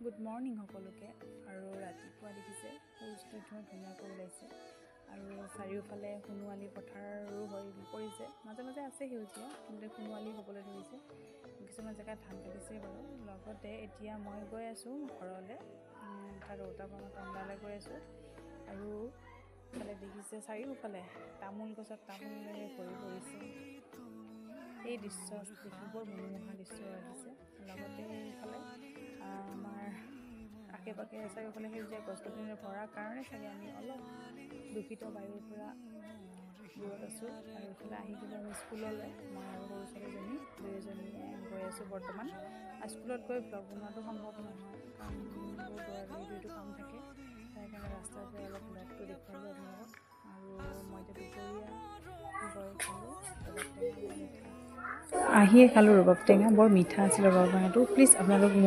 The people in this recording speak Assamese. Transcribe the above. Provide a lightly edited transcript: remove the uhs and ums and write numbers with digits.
গুড মৰ্ণিং সকলোকে। আৰু ৰাতিপুৱা দেখিছে সূৰ্যটো ধুনীয়াকৈ ওলাইছে আৰু চাৰিওফালে সোণোৱালী পথাৰো হৈ পৰিছে। মাজে মাজে আছে সেউজীয়া, কিন্তু সোণোৱালী হ'বলৈ ধৰিছে। কিছুমান জেগাত ধান কাটিছে বাৰু। লগতে এতিয়া মই গৈ আছোঁ ঘৰলৈ, তাৰ ৰৌতাবনত টংলালৈ গৈ আছোঁ। আৰু ইফালে দেখিছে চাৰিওফালে তামোল গছত তামোলেৰে ভৰি পৰিছে। এই দৃশ্য দেখি বৰ মনোমোহা দৃশ্য আহিছে। লগতে এইফালে আমাৰ আশে পাশে চাৰিওফালে সেউজীয়া গছ গছনিৰে ভৰা কাৰণে চাগে আমি অলপ দূষিত বায়ুৰ পৰা দূৰত আছোঁ। আৰু এইফালে আহি গ'লোঁ আমি স্কুললৈ। মই আৰু সৰু ছোৱালীজনী দুয়োজনীয়ে গৈ আছোঁ বৰ্তমান। স্কুলত গৈ ব্লগ বনোৱাটো সম্ভৱ নহয়, কাৰণ বহুত দৌৰা দৌৰিটো কাম থাকে। সেইকাৰণে ৰাস্তাৰ পৰা অলপ ব্লগটো দেখুৱালোঁ আপোনালোকক। আৰু মই এতিয়া দুপৰীয়া গৈ খালোঁ ৰবাব টেঙা, বৰ মিঠা। আহিয়ে খালোঁ ৰবাব টেঙা, বৰ মিঠা আছিল ৰবাব টেঙাটো। প্লিজ আপোনালোক